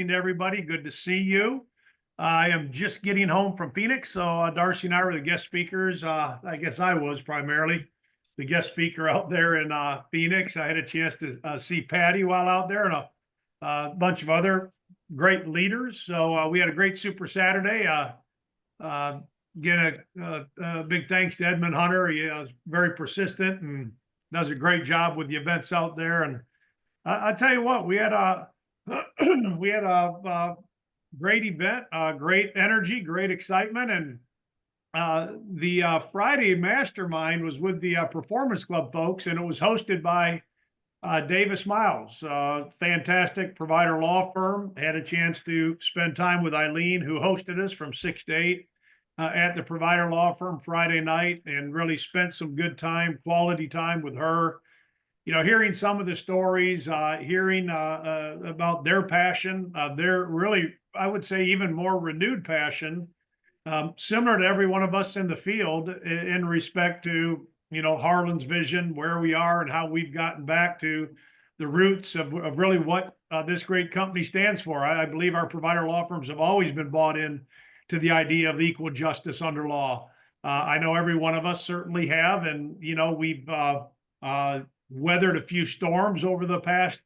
to everybody. Good to see you. I am just getting home from Phoenix, so Darcy and I were the guest speakers. I guess I was primarily the guest speaker out there in Phoenix. I had a chance to see Patty while out there and a bunch of other great leaders. So we had a great Super Saturday. Again, a big thanks to Edmund Hunter. He is very persistent and does a great job with the events out there. And I tell you what, we had a we had a great event, great energy, great excitement, and the Friday mastermind was with the Performance Club folks, and it was hosted by Davis Miles, fantastic provider law firm. Had a chance to spend time with Eileen, who hosted us from 6 to 8 at the provider law firm Friday night, and really spent some good time, quality time with her. Hearing some of the stories, hearing about their passion, their really, I would say, even more renewed passion, similar to every one of us in the field in respect to, Harlan's vision, where we are and how we've gotten back to the roots of really what this great company stands for. I believe our provider law firms have always been bought in to the idea of equal justice under law. I know every one of us certainly have, and, we've weathered a few storms over the past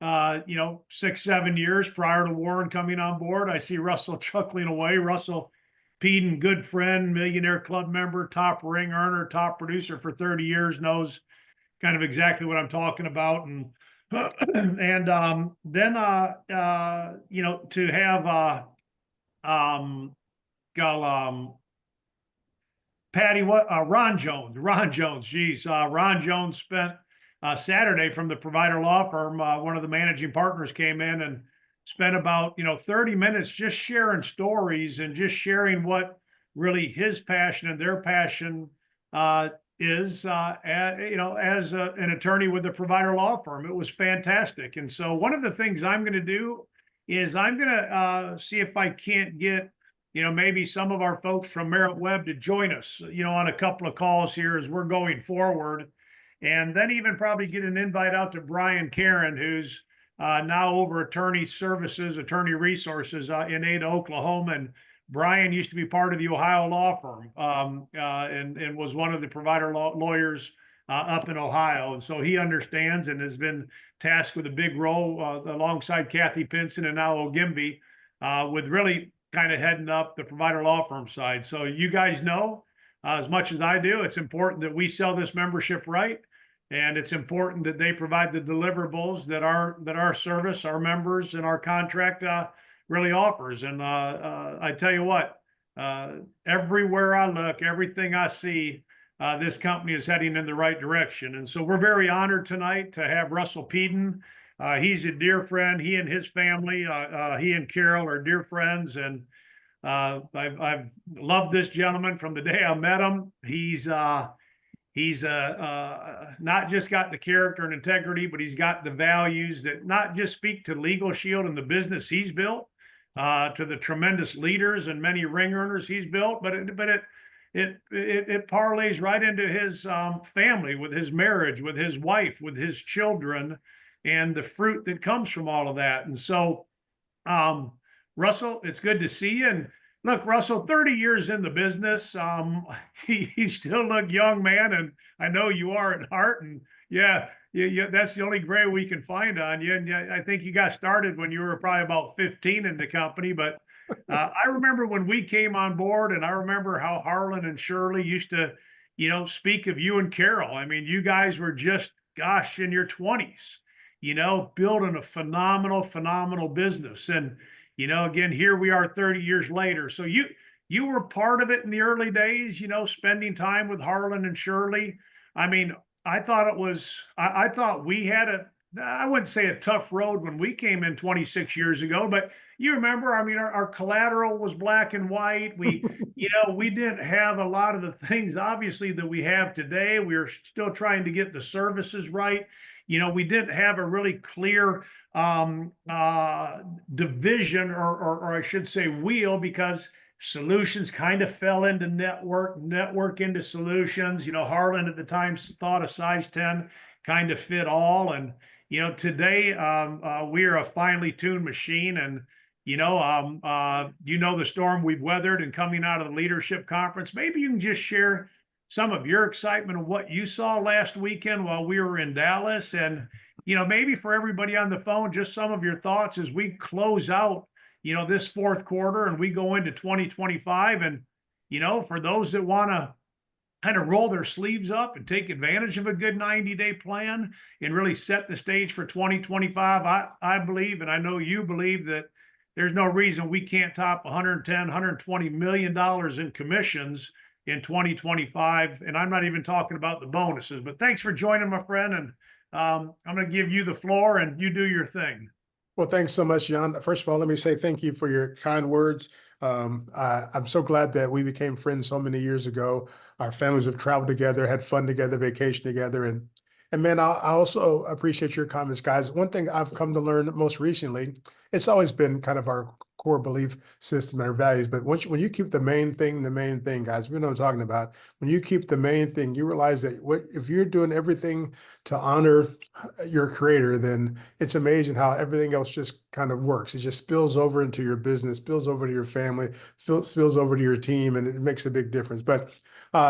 6-7 years prior to Warren coming on board. I see Russell chuckling away. Russell Peden, good friend, Millionaire Club member, top ring earner, top producer for 30 years, knows kind of exactly what I'm talking about. And and then to have Patty, Ron Jones, geez, Ron Jones spent Saturday from the provider law firm. One of the managing partners came in and spent about 30 minutes just sharing stories and just sharing what really his passion and their passion is. As an attorney with the provider law firm, it was fantastic. And so one of the things I'm going to do is I'm going to see if I can't get maybe some of our folks from Merritt Webb to join us, on a couple of calls here as we're going forward. And then even probably get an invite out to Brian Karen, who's now over attorney services, attorney resources in Ada, Oklahoma. And Brian used to be part of the Ohio law firm and was one of the provider lawyers up in Ohio. And so he understands and has been tasked with a big role alongside Kathy Pinson and now Ogimbi with really kind of heading up the provider law firm side. So you guys know, as much as I do, it's important that we sell this membership right. And it's important that they provide the deliverables that our service, our members, and our contract really offers. And I tell you what, everywhere I look, everything I see, this company is heading in the right direction. And so we're very honored tonight to have Russell Peden. He's a dear friend. He and his family, he and Carol are dear friends. And I've loved this gentleman from the day I met him. He's not just got the character and integrity, but he's got the values that not just speak to Legal Shield and the business he's built, to the tremendous leaders and many ring earners he's built, but it parlays right into his family, with his marriage, with his wife, with his children, and the fruit that comes from all of that. And so, Russell, it's good to see you. And look, Russell, 30 years in the business, you still look young, man, and I know you are at heart. And yeah, that's the only gray we can find on you. And I think you got started when you were probably about 15 in the company. But I remember when we came on board, and I remember how Harlan and Shirley used to, speak of you and Carol. I mean, you guys were just, gosh, in your 20s, building a phenomenal business. And again, here we are 30 years later. So you were part of it in the early days, spending time with Harlan and Shirley. I mean, I thought we had I wouldn't say a tough road when we came in 26 years ago, but you remember, I mean, our collateral was black and white. We didn't have a lot of the things, obviously, that we have today. We were still trying to get the services right. We didn't have a really clear division or I should say wheel, because solutions kind of fell into network into solutions. Harlan at the time thought a size 10 kind of fit all. And, today we are a finely tuned machine, and the storm we've weathered and coming out of the leadership conference. Maybe you can just share some of your excitement of what you saw last weekend while we were in Dallas, and maybe for everybody on the phone, just some of your thoughts as we close out this fourth quarter and we go into 2025. And for those that want to kind of roll their sleeves up and take advantage of a good 90-day plan and really set the stage for 2025. I believe, and I know you believe, that there's no reason we can't top 110, 120 million dollars in commissions in 2025. And I'm not even talking about the bonuses. But thanks for joining, my friend. And I'm going to give you the floor and you do your thing. Well, thanks so much, John. First of all, let me say thank you for your kind words. I'm so glad that we became friends so many years ago. Our families have traveled together, had fun together, vacation together, and man, I also appreciate your comments, guys. One thing I've come to learn most recently, it's always been kind of our core belief system and our values. But when you keep the main thing, guys, you know what I'm talking about. When you keep the main thing, you realize that if you're doing everything to honor your creator, then it's amazing how everything else just kind of works. It just spills over into your business, spills over to your family, spills over to your team, and it makes a big difference. But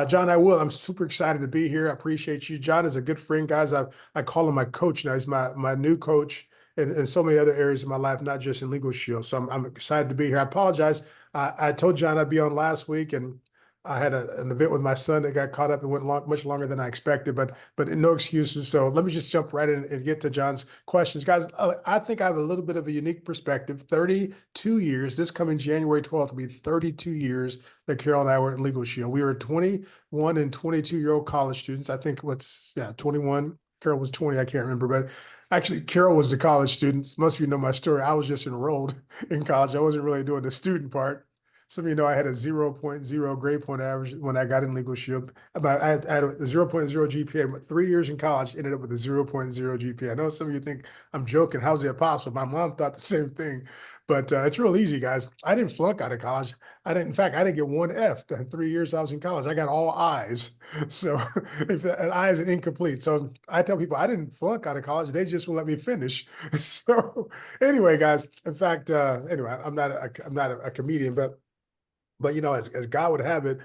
John, I'm super excited to be here. I appreciate you. John is a good friend, guys. I call him my coach now. He's my new coach in so many other areas of my life, not just in Legal Shield. So I'm excited to be here. I apologize. I told John I'd be on last week, and I had an event with my son that got caught up and went much longer than I expected, but no excuses. So let me just jump right in and get to John's questions. Guys, I think I have a little bit of a unique perspective. 32 years, this coming January 12th will be 32 years that Carol and I were at Legal Shield. We were 21 and 22-year-old college students. I think 21. Carol was 20, I can't remember, but actually Carol was the college student. Most of you know my story. I was just enrolled in college. I wasn't really doing the student part. Some of you know I had a 0.0 grade point average when I got in Legal Shield. I had a 0.0 GPA, but 3 years in college ended up with a 0.0 GPA. I know some of you think I'm joking. How's it possible? My mom thought the same thing, but it's real easy, guys. I didn't flunk out of college. In fact, I didn't get one F in 3 years I was in college. I got all I's. So if an I is an incomplete. So I tell people I didn't flunk out of college. They just won't let me finish. So anyway, guys, in fact, anyway, I'm not a comedian, but as God would have it,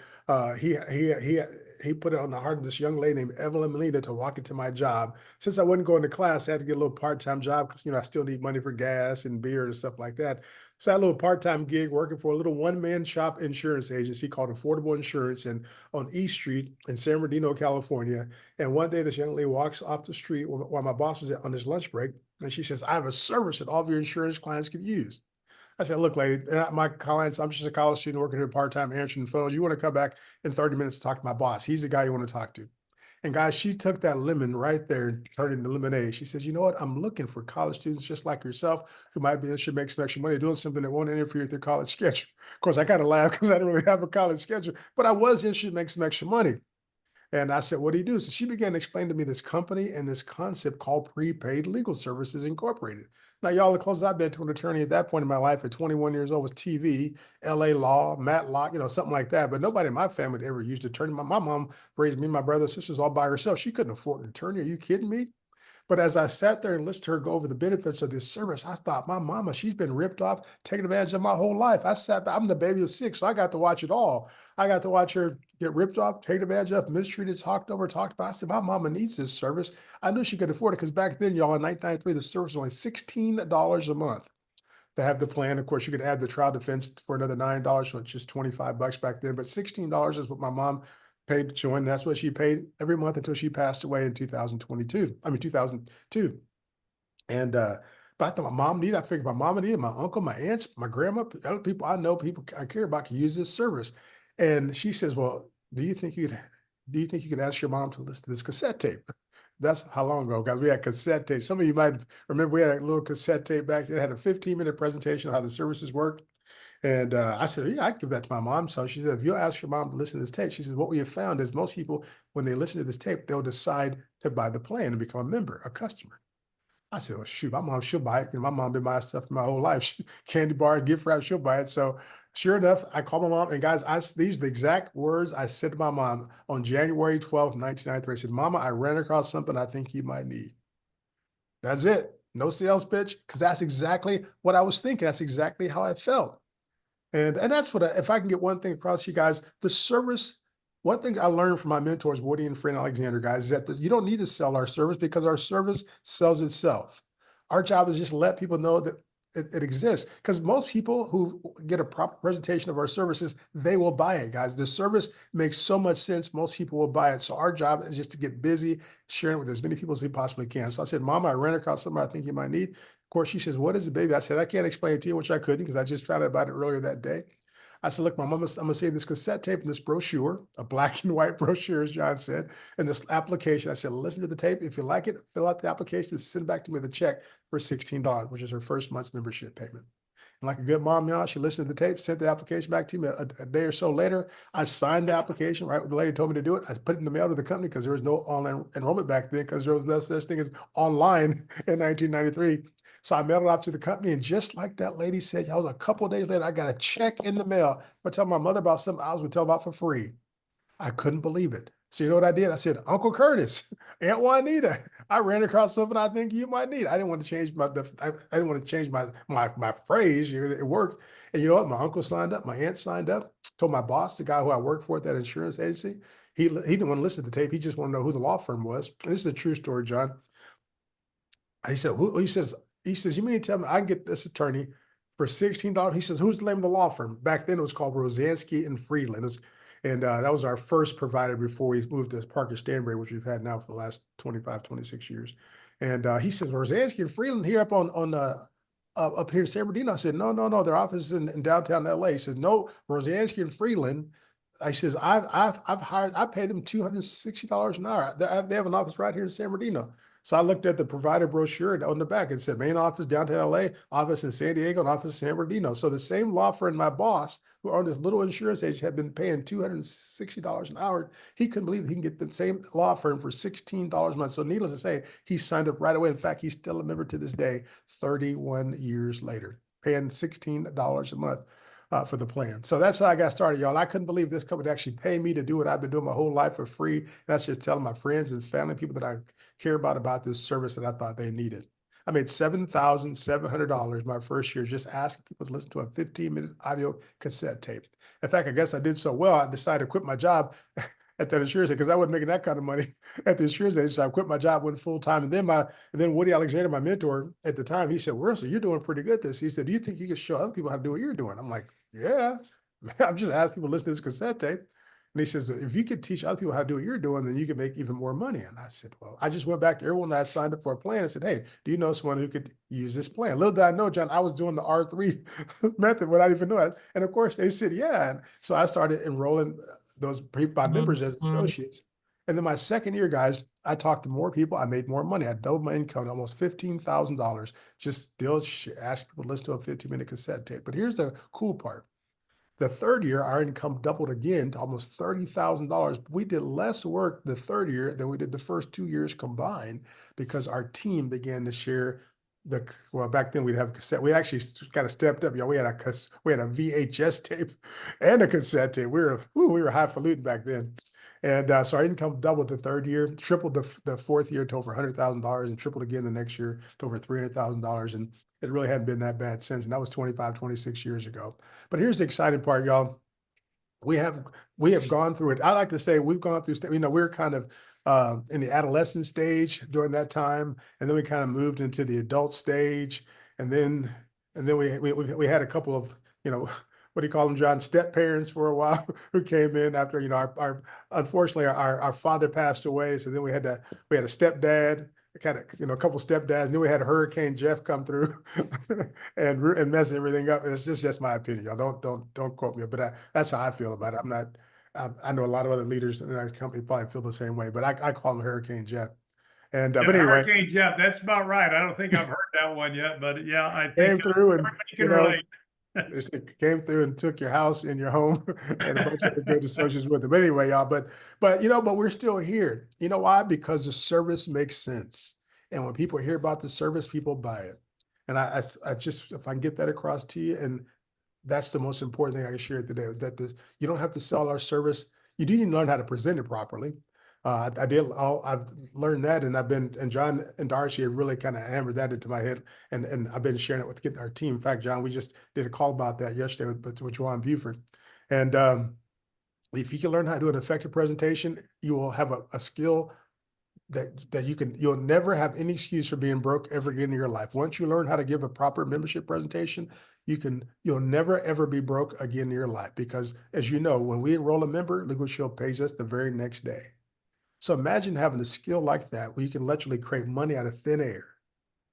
he put it on the heart of this young lady named Evelyn Molina to walk into my job. Since I wasn't going to class, I had to get a little part-time job because I still need money for gas and beer and stuff like that. So I had a little part-time gig working for a little one-man shop insurance agency called Affordable Insurance, and on East Street in San Bernardino, California. And one day this young lady walks off the street while my boss was on his lunch break, and she says, "I have a service that all of your insurance clients could use." I said, "Look, lady, they're not my clients. I'm just a college student working here part-time answering phones. You want to come back in 30 minutes to talk to my boss. He's the guy you want to talk to." And guys, she took that lemon right there and turned it into lemonade. She says, "You know what? I'm looking for college students just like yourself who might be interested in making some extra money doing something that won't interfere with their college schedule." Of course, I kind of laughed because I didn't really have a college schedule, but I was interested in making some extra money. And I said, "What do you do?" So she began to explain to me this company and this concept called Prepaid Legal Services Incorporated. Now, y'all, the closest I've been to an attorney at that point in my life at 21 years old was TV, LA Law, Matlock, something like that. But nobody in my family ever used attorney. My mom raised me and my brother and sisters all by herself. She couldn't afford an attorney. Are you kidding me? But as I sat there and listened to her go over the benefits of this service, I thought, my mama, she's been ripped off, taken advantage of my whole life. I sat back, I'm the baby of 6, so I got to watch it all. I got to watch her get ripped off, taken advantage of, mistreated, talked over, talked about. I said, my mama needs this service. I knew she could afford it because back then, y'all, in 1993, the service was only $16 a month to have the plan. Of course, you could add the trial defense for another $9, so it's just $25 back then. But $16 is what my mom paid to join. That's what she paid every month until she passed away in 2002. And but I thought my mom needed. I figured my mom needed, my uncle, my aunts, my grandma, other people I know, people I care about can use this service. And she says, "Well, do you think you could ask your mom to listen to this cassette tape?" That's how long ago, guys. We had cassette tape. Some of you might remember we had a little cassette tape back then. It had a 15-minute presentation of how the services worked. And I said, "Yeah, I give that to my mom." So she said, "If you'll ask your mom to listen to this tape," she says, "what we have found is most people, when they listen to this tape, they'll decide to buy the plan and become a member, a customer." I said, "Well, shoot, my mom, she'll buy it. My mom been buying stuff my whole life. Candy bar, gift wrap, she'll buy it." So sure enough, I called my mom, and guys, these are the exact words I said to my mom on January 12th, 1993. I said, "Mama, I ran across something I think you might need." That's it. No sales pitch, because that's exactly what I was thinking. That's exactly how I felt. And that's what if I can get one thing across to you guys, the service. One thing I learned from my mentors, Woody and Friend Alexander, guys, is that you don't need to sell our service because our service sells itself. Our job is just to let people know that it exists. Because most people who get a proper presentation of our services, they will buy it, guys. The service makes so much sense. Most people will buy it. So our job is just to get busy sharing with as many people as we possibly can. So I said, Mama, I ran across something I think you might need. Of course, she says, "What is it, baby?" I said, "I can't explain it to you," which I couldn't because I just found out about it earlier that day. I said, "Look, Mom, I'm gonna save this cassette tape and this brochure, a black and white brochure, as John said, and this application." I said, "Listen to the tape. If you like it, fill out the application, send it back to me with a check for $16, which is her first month's membership payment." And like a good mom, y'all, she listened to the tape, sent the application back to me a day or so later. I signed the application right when the lady told me to do it. I put it in the mail to the company because there was no online enrollment back then because there was no such thing as online in 1993. So I mailed it off to the company. And just like that lady said, y'all, a couple of days later, I got a check in the mail. I tell my mother about something I was going to tell about for free. I couldn't believe it. So you know what I did? I said, "Uncle Curtis, Aunt Juanita, I ran across something I think you might need." I didn't want to change I didn't want to change my phrase. It worked. And you know what? My uncle signed up, my aunt signed up, told my boss, the guy who I worked for at that insurance agency, he didn't want to listen to the tape. He just wanted to know who the law firm was. And this is a true story, John. He said, who he says, "You mean to tell me I can get this attorney for $16?" He says, "Who's the name of the law firm?" Back then it was called Rosansky and Friedland. And that was our first provider before we moved to Parker Stanbury, which we've had now for the last 25, 26 years. And he says, "Rosansky and Freeland here up here in San Bernardino." I said, "No, no, no. Their office is in downtown LA." He says, "No, Rosansky and Freeland." I says, I pay them $260 an hour. They have an office right here in San Bernardino." So I looked at the provider brochure on the back and said, "Main office downtown LA, office in San Diego, and office in San Bernardino." So the same law firm, my boss, who owned this little insurance agent, had been paying $260 an hour. He couldn't believe he can get the same law firm for $16 a month. So needless to say, he signed up right away. In fact, he's still a member to this day, 31 years later, paying $16 a month for the plan. So that's how I got started, y'all. I couldn't believe this company actually pay me to do what I've been doing my whole life for free. And that's just telling my friends and family, people that I care about this service that I thought they needed. I made $7,700 my first year just asking people to listen to a 15-minute audio cassette tape. In fact, I guess I did so well, I decided to quit my job at that insurance because I wasn't making that kind of money at the insurance agency. So I quit my job, went full time, and then Woody Alexander, my mentor at the time, he said, "Russell, you're doing pretty good at this." He said, "Do you think you can show other people how to do what you're doing?" I'm like, "Yeah, I'm just asking people to listen to this cassette tape." And he says, "If you could teach other people how to do what you're doing, then you can make even more money." And I said, "Well," I just went back to everyone that I signed up for a plan and said, "Hey, do you know someone who could use this plan?" Little did I know, John, I was doing the R3 method without even knowing it. And of course, they said, "Yeah." And so I started enrolling my members as associates. And then my second year, guys, I talked to more people. I made more money. I doubled my income to almost $15,000. Just still asking people to listen to a 15-minute cassette tape. But here's the cool part. The third year, our income doubled again to almost $30,000. We did less work the third year than we did the first 2 years combined because our team began to share well, back then we'd have cassette. We actually kind of stepped up. We had a VHS tape and a cassette tape. We were highfalutin back then. And so our income doubled the third year, tripled the fourth year to over $100,000, and tripled again the next year to over $300,000. And it really hadn't been that bad since. And that was 25, 26 years ago. But here's the exciting part, y'all. We have gone through it. I like to say we've gone through, we're kind of in the adolescent stage during that time, and then we kind of moved into the adult stage, and then we had a couple of, what do you call them, John, step parents for a while who came in after, our unfortunately our father passed away, so then we had a stepdad, kind of, a couple stepdads, and then we had Hurricane Jeff come through and mess everything up. It's just my opinion, y'all. Don't quote me, but that's how I feel about it. I'm not. I know a lot of other leaders in our company probably feel the same way, but I call him Hurricane Jeff. And Yeah, but anyway, Hurricane Jeff, that's about right. I don't think I've heard that one yet, but yeah, I think came through and everybody can relate. it came through and took your house and your home and a bunch of other good associates with it. But anyway, y'all, but we're still here. You know why? Because the service makes sense. And when people hear about the service, people buy it. And I just, if I can get that across to you, and that's the most important thing I can share today, is that you don't have to sell our service. You do need to learn how to present it properly. I've learned that, and and John and Darcy have really kind of hammered that into my head, and I've been sharing it with getting our team. In fact, John, we just did a call about that yesterday with Joanne Buford, and if you can learn how to do an effective presentation, you will have a skill that you'll never have any excuse for being broke ever again in your life. Once you learn how to give a proper membership presentation, you'll never ever be broke again in your life because, as you know, when we enroll a member, Legal Shield pays us the very next day. So imagine having a skill like that where you can literally create money out of thin air.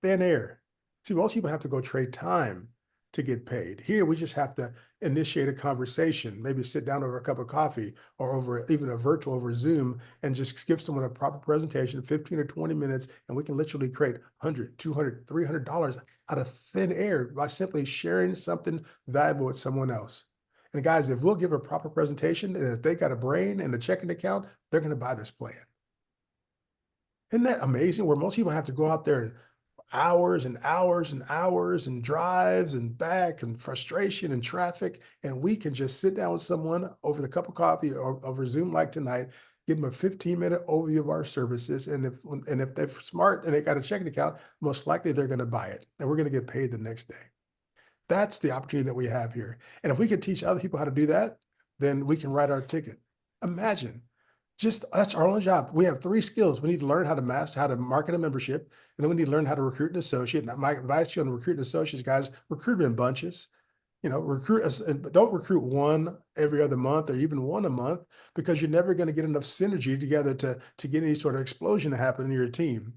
Thin air. See, most people have to go trade time to get paid. Here, we just have to initiate a conversation, maybe sit down over a cup of coffee or over even a virtual over Zoom and just give someone a proper presentation, 15 or 20 minutes, and we can literally create 100, 200, $300 out of thin air by simply sharing something valuable with someone else. And guys, if we'll give a proper presentation and if they got a brain and a checking account, they're going to buy this plan. Isn't that amazing? Where most people have to go out there and hours and hours and hours and drives and back and frustration and traffic. And we can just sit down with someone over the cup of coffee or over Zoom like tonight, give them a 15-minute overview of our services. And if they're smart and they got a checking account, most likely they're going to buy it. And we're going to get paid the next day. That's the opportunity that we have here. And if we could teach other people how to do that, then we can write our ticket. Imagine. Just that's our only job. We have 3 skills. We need to learn how to master how to market a membership, and then we need to learn how to recruit an associate. Now, my advice to you on recruiting associates, guys, recruit them in bunches. You know, but don't recruit one every other month or even one a month because you're never going to get enough synergy together to get any sort of explosion to happen in your team.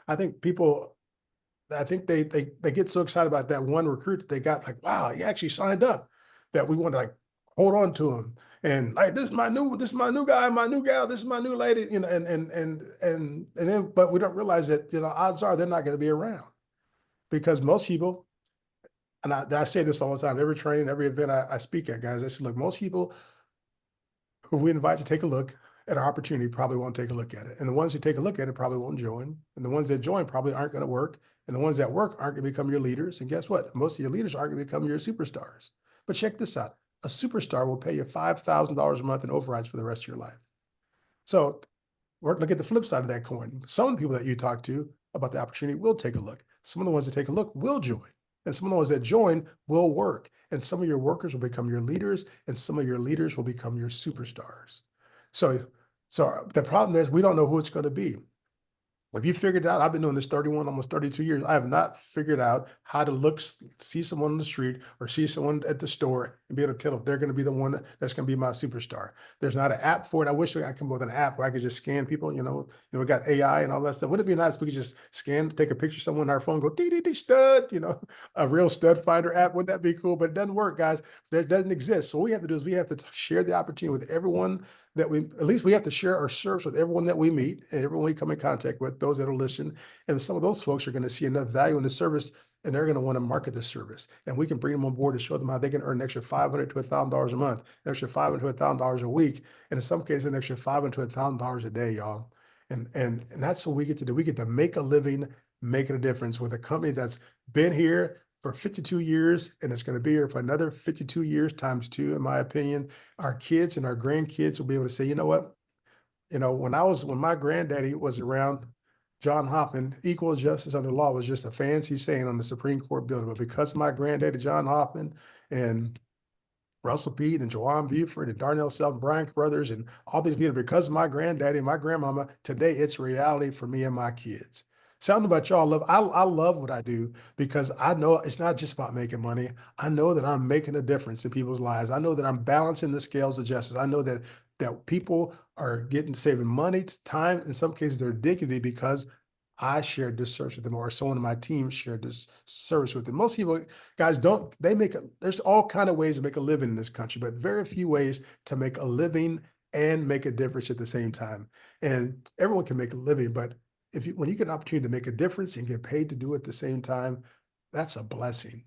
I think people I think they get so excited about that one recruit that they got like, wow, he actually signed up that we want to like hold on to him. And like this is my new guy, my new gal, this is my new lady, you know, and then but we don't realize that, you know, odds are they're not going to be around because most people, and I say this all the time, every training, every event I speak at, guys, I say, look, most people who we invite to take a look at our opportunity probably won't take a look at it. And the ones who take a look at it probably won't join. And the ones that join probably aren't going to work. And the ones that work aren't going to become your leaders. And guess what? Most of your leaders aren't going to become your superstars. But check this out. A superstar will pay you $5,000 a month in overrides for the rest of your life. So look at the flip side of that coin. Some of the people that you talk to about the opportunity will take a look. Some of the ones that take a look will join. And some of the ones that join will work. And some of your workers will become your leaders, and some of your leaders will become your superstars. So, so the problem is we don't know who it's going to be. If you figured out, I've been doing this 31, almost 32 years. I have not figured out how to see someone on the street or see someone at the store and be able to tell if they're going to be the one that's going to be my superstar. There's not an app for it. I wish I could come up with an app where I could just scan people, we got AI and all that stuff. Wouldn't it be nice if we could just scan, take a picture of someone on our phone, go dee dee dee stud, a real stud finder app. Wouldn't that be cool? But it doesn't work, guys. That doesn't exist. So what we have to do is we have to share the opportunity with everyone at least we have to share our service with everyone that we meet and everyone we come in contact with, those that'll listen. And some of those folks are going to see enough value in the service and they're going to want to market the service. And we can bring them on board to show them how they can earn an extra $500 to $1,000 a month, an extra $500 to $1,000 a week, and in some cases, an extra $500 to $1,000 a day, y'all. And that's what we get to do. We get to make a living, making a difference with a company that's been here for 52 years, and it's going to be here for another 52 years times 2, in my opinion. Our kids and our grandkids will be able to say, you know what? When my granddaddy was around, John Hoffman, equal justice under law was just a fancy saying on the Supreme Court building. But because of my granddaddy, John Hoffman, and Russell Pede and Joanne Buford and Darnell Self, Brian Carruthers, and all these leaders, because of my granddaddy and my grandmama, today it's reality for me and my kids. Something about y'all I love what I do because I know it's not just about making money. I know that I'm making a difference in people's lives. I know that I'm balancing the scales of justice. I know that people are saving money, time, in some cases their dignity because I shared this service with them or someone on my team shared this service with them. Most people, guys, there's all kind of ways to make a living in this country, but very few ways to make a living and make a difference at the same time. And everyone can make a living, but when you get an opportunity to make a difference and get paid to do it at the same time, that's a blessing.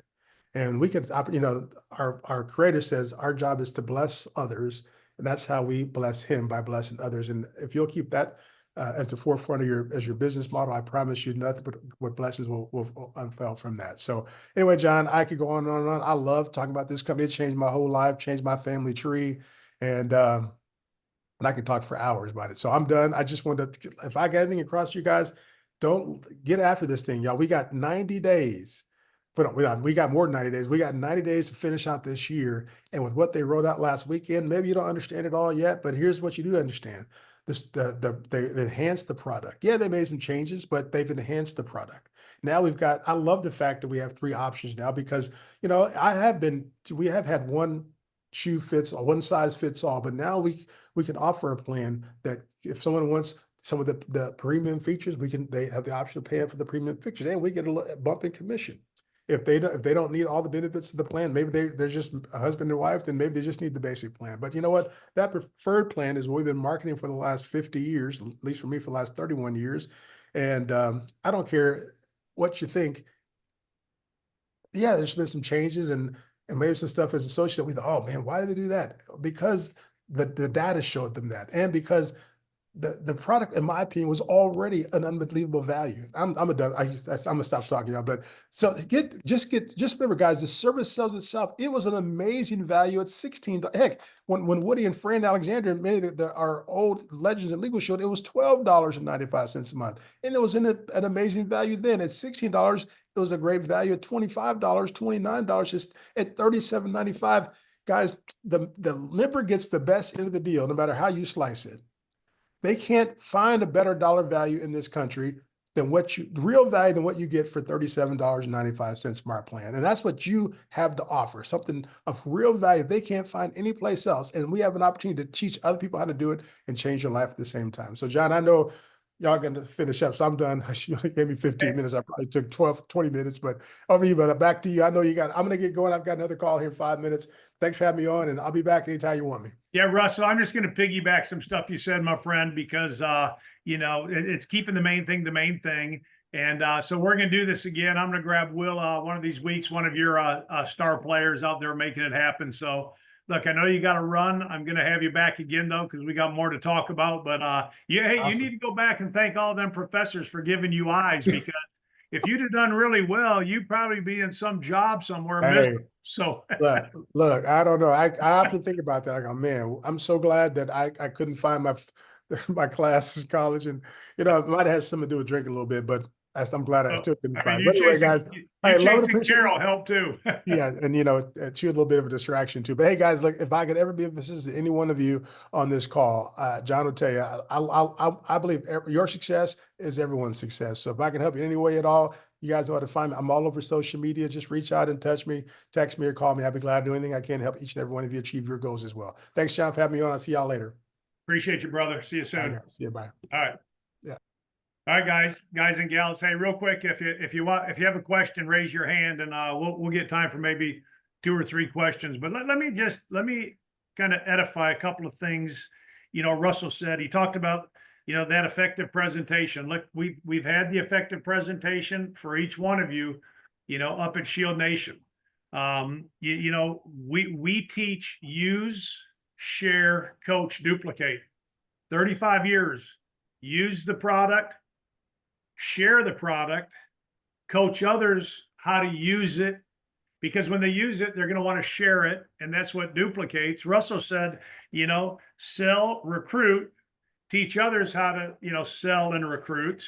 And we could, our creator says our job is to bless others. And that's how we bless him, by blessing others. And if you'll keep that as the forefront of your business model, I promise you nothing but what blessings will unfurl from that. So anyway, John, I could go on and on and on. I love talking about this company. It changed my whole life, changed my family tree. And and I can talk for hours about it. So I'm done. I just wanted to, if I got anything across to you guys, don't get after this thing, y'all. We got 90 days. But we got more than 90 days. We got 90 days to finish out this year. And with what they wrote out last weekend, maybe you don't understand it all yet, but here's what you do understand. They enhanced the product. Yeah, they made some changes, but they've enhanced the product. Now I love the fact that we have three options now because, we have had one shoe fits all, one size fits all, but now we can offer a plan that if someone wants some of the premium features, they have the option of paying for the premium features and we get a bump in commission. If they don't need all the benefits of the plan, maybe they're just a husband and wife, then maybe they just need the basic plan. But you know what? That preferred plan is what we've been marketing for the last 50 years, at least for me for the last 31 years. And I don't care what you think. Yeah, there's been some changes and maybe some stuff as associated. We thought, oh man, why did they do that? Because the data showed them that, and because the product, in my opinion, was already an unbelievable value. I'm done. I'm gonna stop talking y'all. But so just remember, guys, the service sells itself. It was an amazing value at 16. Heck, when Woody and Fran Alexander and many of our old legends in legal showed, it was $12.95 a month, and it was an amazing value then. At $16, it was a great value. At $25, $29, just at $37.95. Guys, the member gets the best end of the deal, no matter how you slice it. They can't find a better dollar value in this country than real value than what you get for $37.95 from our plan. And that's what you have to offer, something of real value they can't find anyplace else. And we have an opportunity to teach other people how to do it and change your life at the same time. So John, I know y'all going to finish up, so I'm done. You only gave me 15 minutes. I probably took 20 minutes, but over to you, brother. Back to you. I know I'm going to get going. I've got another call here in 5 minutes. Thanks for having me on, and I'll be back anytime you want me. Yeah, Russell, I'm just going to piggyback some stuff you said, my friend, because it's keeping the main thing. And so we're going to do this again. I'm going to grab Will one of these weeks, one of your star players out there making it happen. So look, I know you got to run. I'm going to have you back again though, because we got more to talk about. But hey, awesome. You need to go back and thank all them professors for giving you eyes, because if you'd have done really well, you'd probably be in some job somewhere. Hey. So look, I don't know. I have to think about that. I go, man, I'm so glad that I couldn't find my classes, college, and it might have had something to do with drinking a little bit, but I'm glad I still couldn't find. But anyway, guys, I love it. Carol helped too. Yeah, and she was a little bit of a distraction too. But hey, guys, look, if I could ever be of assistance to any one of you on this call, John will tell you, I believe your success is everyone's success. So if I can help you in any way at all, you guys know how to find me. I'm all over social media. Just reach out and touch me, text me, or call me. I'd be glad to do anything I can to help each and every one of you achieve your goals as well. Thanks, John, for having me on. I'll see y'all later. Appreciate you, brother. See you soon. All right, see you. Bye. All right. Yeah. All right, guys and gals. Hey, real quick, if you have a question, raise your hand, and we'll get time for maybe 2 or 3 questions. But let me kind of edify a couple of things. Russell said, he talked about that effective presentation. Look, we've had the effective presentation for each one of you, up at Shield Nation. We teach, use, share, coach, duplicate. 35 years. Use the product, share the product, coach others how to use it, because when they use it, they're going to want to share it. And that's what duplicates. Russell said, sell, recruit, teach others how to, sell and recruit,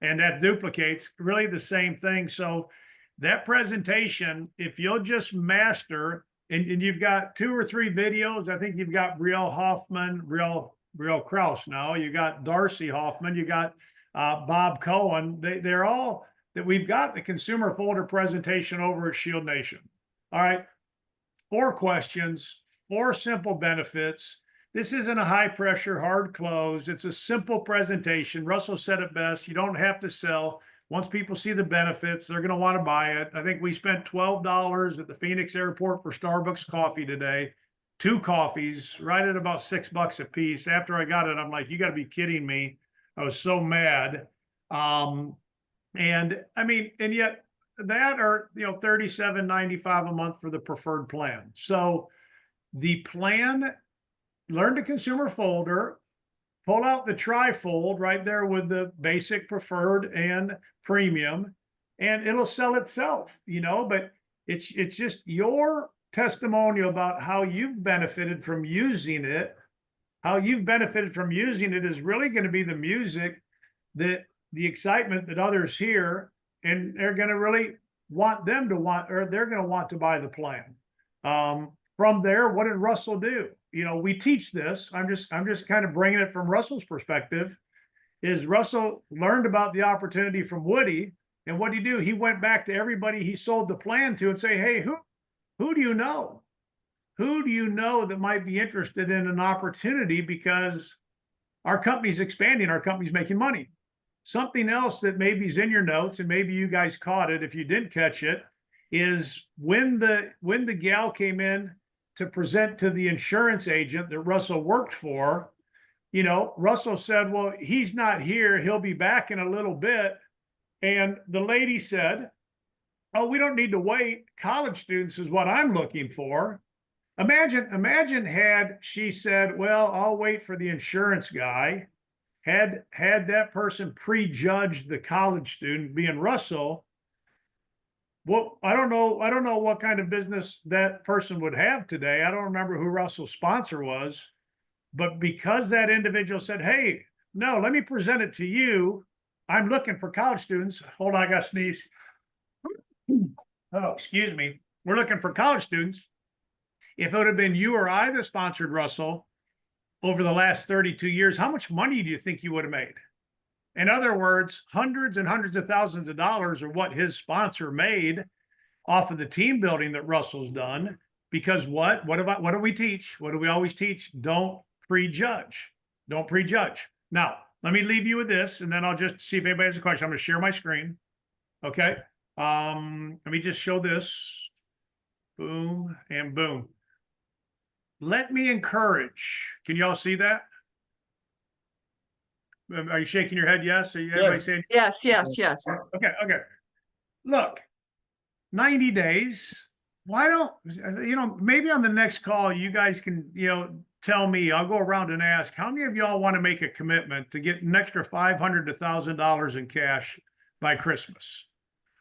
and that duplicates really the same thing. So that presentation, if you'll just master, and you've got 2 or 3 videos, I think you've got Brielle Hoffman, Brielle Kraus now, you got Darcy Hoffman, you got Bob Cohen. They're all that we've got the consumer folder presentation over at Shield Nation. All right, 4 questions, 4 simple benefits. This isn't a high pressure, hard close. It's a simple presentation. Russell said it best. You don't have to sell. Once people see the benefits, they're going to want to buy it. I think we spent $12 at the Phoenix airport for Starbucks coffee today. 2 coffees, right at about $6 a piece. After I got it, I'm like, you got to be kidding me. I was so mad. And yet that are, $37.95 a month for the preferred plan. So the plan, learn the consumer folder, pull out the trifold right there with the basic, preferred, and premium, and it'll sell itself, but it's just your testimonial about how you've benefited from using it, how you've benefited from using it is really going to be the music, that the excitement that others hear, and they're going to really want them to want, or they're going to want to buy the plan. From there, what did Russell do? You know, we teach this. I'm just kind of bringing it from Russell's perspective. Is Russell learned about the opportunity from Woody, and what did he do? He went back to everybody he sold the plan to and say, "Hey, who do you know? Who do you know that might be interested in an opportunity? Because our company's expanding, our company's making money." Something else that maybe is in your notes, and maybe you guys caught it if you didn't catch it, is when the gal came in to present to the insurance agent that Russell worked for, you know, Russell said, "Well, he's not here. He'll be back in a little bit." And the lady said, "Oh, we don't need to wait. College students is what I'm looking for." Imagine had she said, "Well, I'll wait for the insurance guy." Had that person prejudged the college student being Russell, well, I don't know what kind of business that person would have today. I don't remember who Russell's sponsor was, but because that individual said, "Hey, no, let me present it to you. I'm looking for college students." Hold on, I got to sneeze. Oh, excuse me. We're looking for college students. If it would have been you or I that sponsored Russell over the last 32 years, how much money do you think you would have made? In other words, hundreds and hundreds of thousands of dollars are what his sponsor made off of the team building that Russell's done. Because what do we teach? What do we always teach? Don't prejudge. Don't prejudge. Now, let me leave you with this, and then I'll just see if anybody has a question. I'm going to share my screen. Okay. Let me just show this. Boom and boom. Let me encourage. Can you all see that? Are you shaking your head? Yes. Are you everybody Yes. saying Yes, yes, yes. okay? Okay. Look, 90 days. Why don't you know? Maybe on the next call, you guys can tell me. I'll go around and ask how many of y'all want to make a commitment to get an extra $500 to $1,000 in cash by Christmas.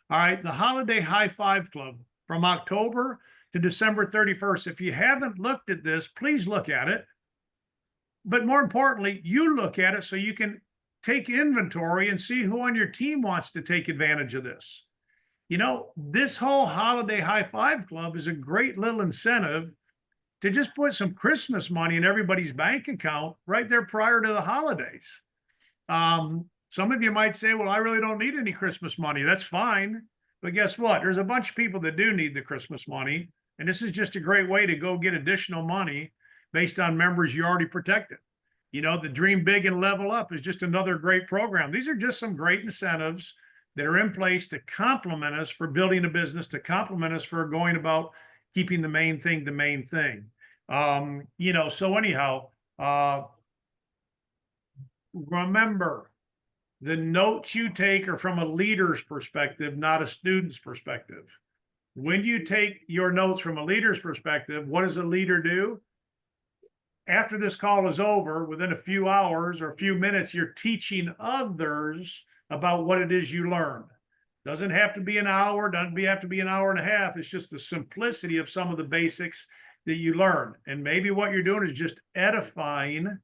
All right, the Holiday High Five Club from October to December 31st. If you haven't looked at this, please look at it. But more importantly, you look at it so you can take inventory and see who on your team wants to take advantage of this. You know, this whole Holiday High Five Club is a great little incentive to just put some Christmas money in everybody's bank account right there prior to the holidays. Some of you might say, "Well, I really don't need any Christmas money." That's fine. But guess what? There's a bunch of people that do need the Christmas money. And this is just a great way to go get additional money based on members you already protected. You know, the Dream Big and Level Up is just another great program. These are just some great incentives that are in place to complement us for building a business, to complement us for going about keeping the main thing the main thing. So anyhow, remember, the notes you take are from a leader's perspective, not a student's perspective. When you take your notes from a leader's perspective, what does a leader do? After this call is over, within a few hours or a few minutes, you're teaching others about what it is you learned. Doesn't have to be an hour, doesn't have to be an hour and a half. It's just the simplicity of some of the basics that you learn. And maybe what you're doing is just edifying,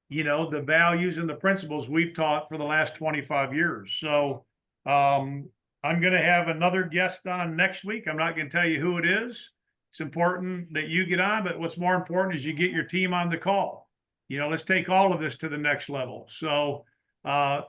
the values and the principles we've taught for the last 25 years. So I'm going to have another guest on next week. I'm not going to tell you who it is. It's important that you get on, but what's more important is you get your team on the call. Let's take all of this to the next level. So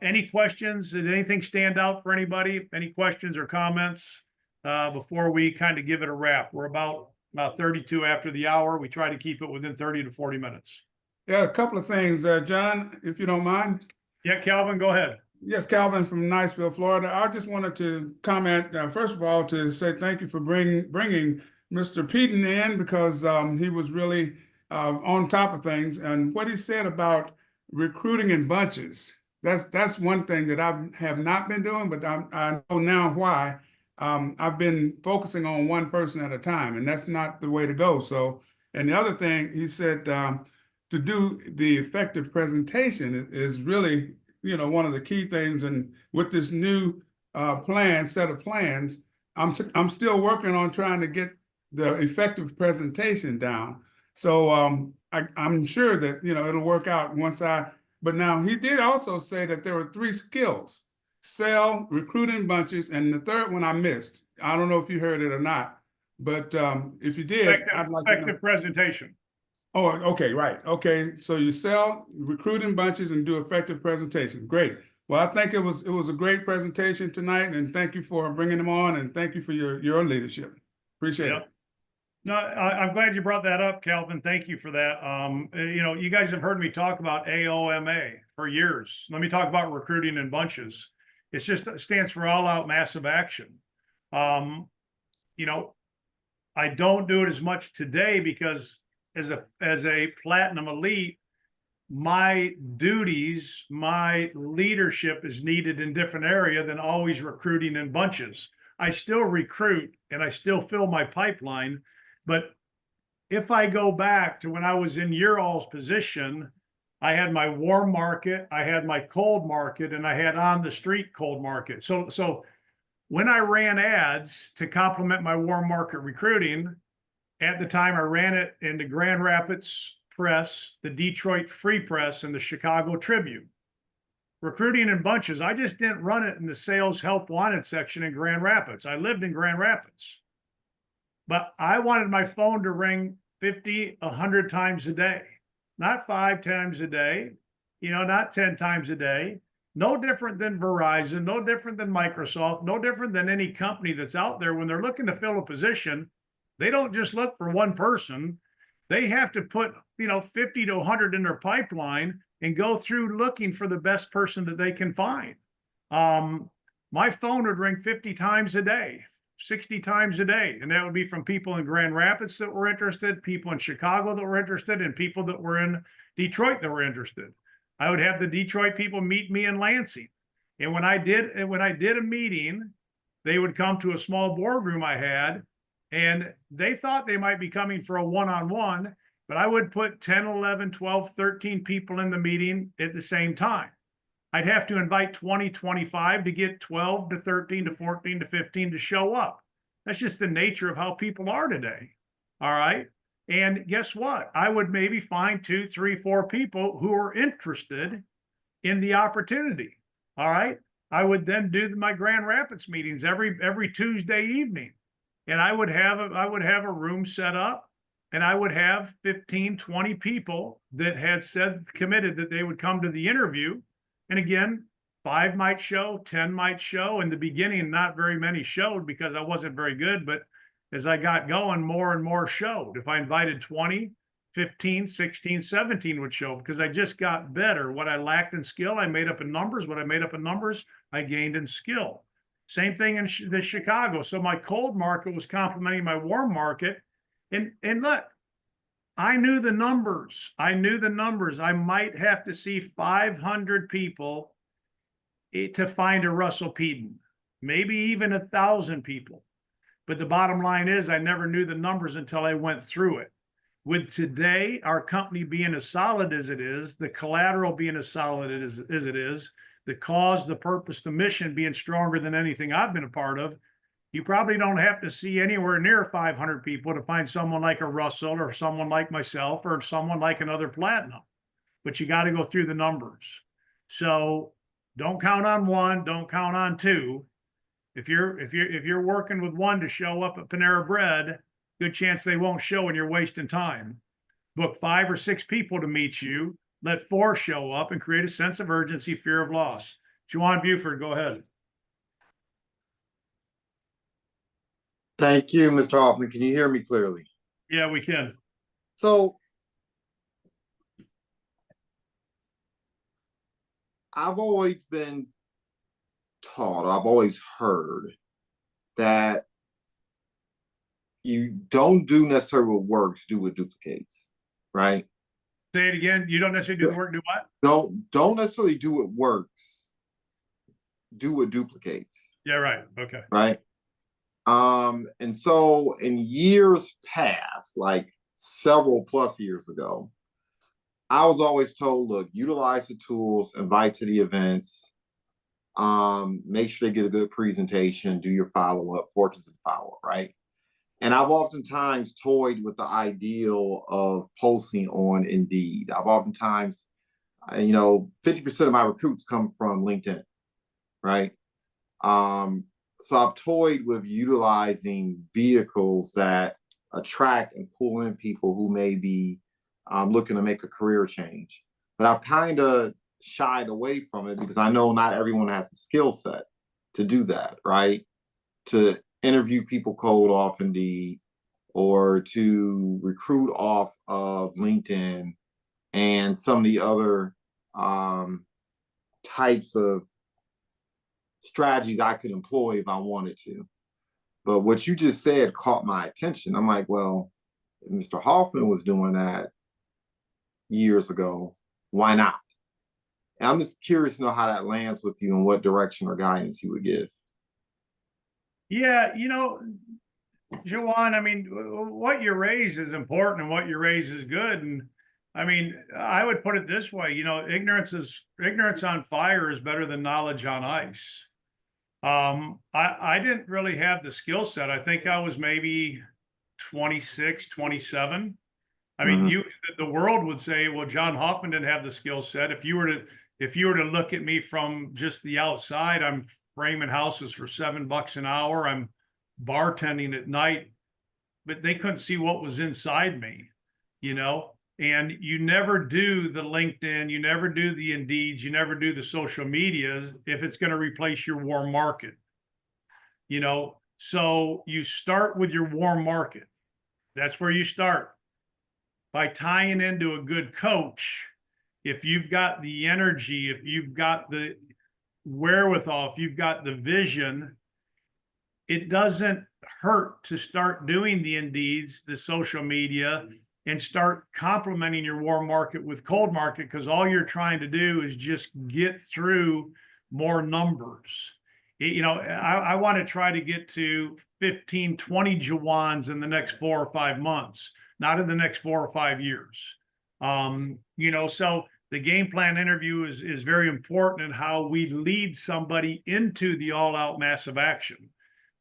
any questions? Did anything stand out for anybody? Any questions or comments before we kind of give it a wrap? We're about 32 after the hour. We try to keep it within 30 to 40 minutes. Yeah, a couple of things, John, if you don't mind. Yeah, Calvin, go ahead. Yes, Calvin from Niceville, Florida. I just wanted to comment, first of all, to say thank you for bringing Mr. Peden in, because he was really on top of things. And what he said about recruiting in bunches, that's one thing that I have not been doing, but I know now why. I've been focusing on one person at a time, and that's not the way to go. So, and the other thing he said, to do the effective presentation is really, one of the key things. And with this new set of plans, I'm still working on trying to get the effective presentation down. So I'm sure that, it'll work out but now he did also say that there were 3 skills: sell, recruit in bunches, and the third one I missed. I don't know if you heard it or not, but if you did, I'd like to know. Effective presentation. Oh, okay, right. Okay, so you sell, recruit in bunches, and do effective presentation. Great. Well, I think it was a great presentation tonight, and thank you for bringing them on, and thank you for your leadership. Appreciate it. No, I'm glad you brought that up, Calvin. Thank you for that. You guys have heard me talk about AOMA for years. Let me talk about recruiting in bunches. It stands for all out massive action. I don't do it as much today because as a platinum elite, my duties, my leadership is needed in different area than always recruiting in bunches. I still recruit and I still fill my pipeline, but if I go back to when I was in your all's position, I had my warm market, I had my cold market, and I had on the street cold market. So when I ran ads to complement my warm market recruiting, at the time I ran it in the Grand Rapids Press, the Detroit Free Press, and the Chicago Tribune. Recruiting in bunches, I just didn't run it in the sales help wanted section in Grand Rapids. I lived in Grand Rapids. But I wanted my phone to ring 50, 100 times a day, not 5 times a day, not 10 times a day. No different than Verizon, no different than Microsoft, no different than any company that's out there. When they're looking to fill a position, they don't just look for one person. They have to put, 50 to 100 in their pipeline and go through looking for the best person that they can find. My phone would ring 50 times a day, 60 times a day. And that would be from people in Grand Rapids that were interested, people in Chicago that were interested, and people that were in Detroit that were interested. I would have the Detroit people meet me in Lansing. And when I did a meeting, they would come to a small boardroom I had, and they thought they might be coming for a one-on-one, but I would put 10, 11, 12, 13 people in the meeting at the same time. I'd have to invite 20, 25 to get 12 to 13 to 14 to 15 to show up. That's just the nature of how people are today. All right. And guess what? I would maybe find 2, 3, 4 people who are interested in the opportunity. All right. I would then do my Grand Rapids meetings every Tuesday evening. And I would have a room set up, and I would have 15, 20 people that had committed that they would come to the interview. And again, 5 might show, 10 might show. In the beginning, not very many showed because I wasn't very good. But as I got going, more and more showed. If I invited 20, 15, 16, 17 would show because I just got better. What I lacked in skill, I made up in numbers. What I made up in numbers, I gained in skill. Same thing in the Chicago. So my cold market was complementing my warm market. And look, I knew the numbers. I might have to see 500 people to find a Russell Peden, maybe even 1,000 people. But the bottom line is I never knew the numbers until I went through it. With today, our company being as solid as it is, the collateral being as solid as it is, the cause, the purpose, the mission being stronger than anything I've been a part of, you probably don't have to see anywhere near 500 people to find someone like a Russell or someone like myself or someone like another platinum. But you got to go through the numbers. So don't count on 1, don't count on 2. If you're working with 1 to show up at Panera Bread, good chance they won't show and you're wasting time. Book 5 or 6 people to meet you. Let 4 show up and create a sense of urgency, fear of loss. Juwan Buford, go ahead. Thank you, Mr. Hoffman. Can you hear me clearly? Yeah, we can. So I've always been taught, I've always heard that you don't do necessarily what works, do what duplicates, right? Say it again. You don't necessarily do the work, do what? Don't necessarily do what works, do what duplicates. Yeah, right. Okay. Right. And so in years past, like several plus years ago, I was always told, look, utilize the tools, invite to the events, make sure they get a good presentation, do your follow-up, portraits and follow-up, right? And I've oftentimes toyed with the ideal of posting on Indeed. I've oftentimes, 50% of my recruits come from LinkedIn, right? So I've toyed with utilizing vehicles that attract and pull in people who may be looking to make a career change. But I've kind of shied away from it because I know not everyone has the skill set to do that, right? To interview people cold off Indeed or to recruit off of LinkedIn and some of the other types of strategies I could employ if I wanted to. But what you just said caught my attention. I'm like, well, if Mr. Hoffman was doing that years ago, why not? And I'm just curious to know how that lands with you and what direction or guidance you would give. Yeah, Jawan, I mean, what you raise is important and what you raise is good. And I mean, I would put it this way, ignorance on fire is better than knowledge on ice. I didn't really have the skill set. I think I was maybe 26, 27. I mean, the world would say, well, John Hoffman didn't have the skill set. If you were to look at me from just the outside, I'm framing houses for $7 an hour. I'm bartending at night, but they couldn't see what was inside me, and you never do the LinkedIn, you never do the Indeeds, you never do the social medias if it's going to replace your warm market, so you start with your warm market. That's where you start by tying into a good coach. If you've got the energy, if you've got the wherewithal, if you've got the vision, it doesn't hurt to start doing the Indeeds, the social media, and start complementing your warm market with cold market, because all you're trying to do is just get through more numbers. I want to try to get to 15, 20 Jawans in the next 4 or 5 months, not in the next 4 or 5 years. So the game plan interview is very important in how we lead somebody into the all-out massive action.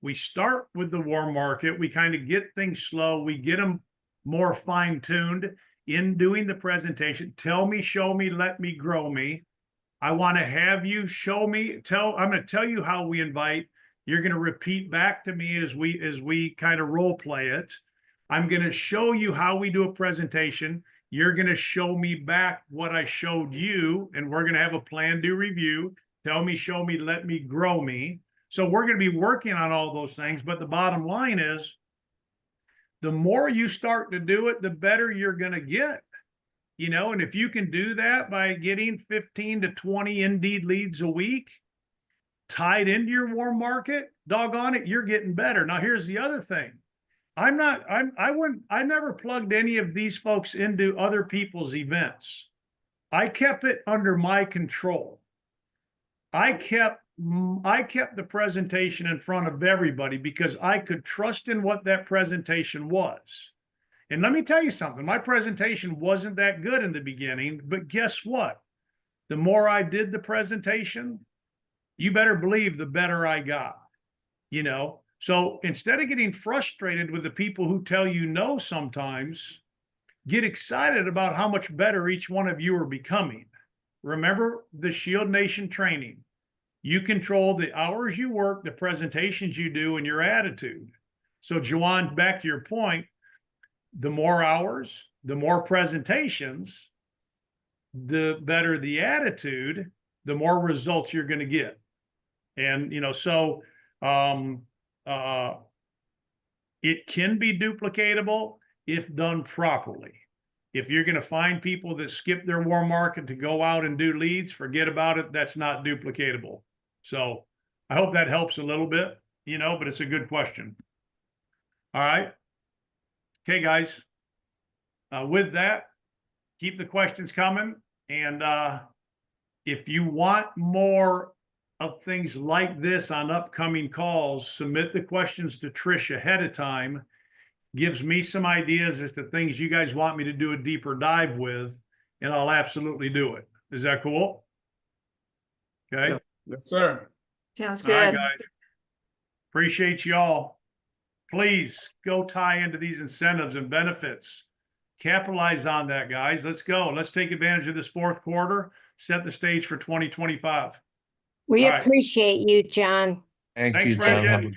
We start with the warm market. We kind of get things slow. We get them more fine-tuned in doing the presentation. Tell me, show me, let me, grow me. I want to have you show me, I'm going to tell you how we invite. You're going to repeat back to me as we kind of role play it. I'm going to show you how we do a presentation. You're going to show me back what I showed you, and we're going to have a plan, do review. Tell me, show me, let me, grow me. So we're going to be working on all those things. But the bottom line is, the more you start to do it, the better you're going to get. And if you can do that by getting 15 to 20 Indeed leads a week tied into your warm market, doggone it, you're getting better. Now, here's the other thing. I never plugged any of these folks into other people's events. I kept it under my control. I kept the presentation in front of everybody because I could trust in what that presentation was. And let me tell you something, my presentation wasn't that good in the beginning, but guess what? The more I did the presentation, you better believe the better I got, So instead of getting frustrated with the people who tell you no sometimes, get excited about how much better each one of you are becoming. Remember the Shield Nation training. You control the hours you work, the presentations you do, and your attitude. So, Jawan, back to your point, the more hours, the more presentations, the better the attitude, the more results you're going to get. And, it can be duplicatable if done properly. If you're going to find people that skip their warm market to go out and do leads, forget about it. That's not duplicatable. So I hope that helps a little bit, but it's a good question. All right. Okay, guys. With that, keep the questions coming. And if you want more of things like this on upcoming calls, submit the questions to Trish ahead of time. Gives me some ideas as to things you guys want me to do a deeper dive with, and I'll absolutely do it. Is that cool? Okay. Yes, sir. Sounds All right, good. guys. Appreciate y'all. please go tie into these incentives and benefits. Capitalize on that, guys. Let's go. Let's take advantage of this fourth quarter, set the stage for 2025. We All right. appreciate you, John. Thank Thanks, you, John. Brendan.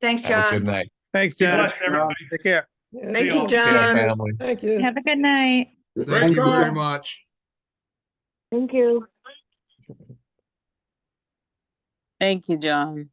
Thanks, Have a good John. night. Thanks, Be John. blessed, everybody. Take care. Thank you, y'all. Take care, John. family. Thank you. Have a good night. Thank you very much. Thank you. Thank you, John.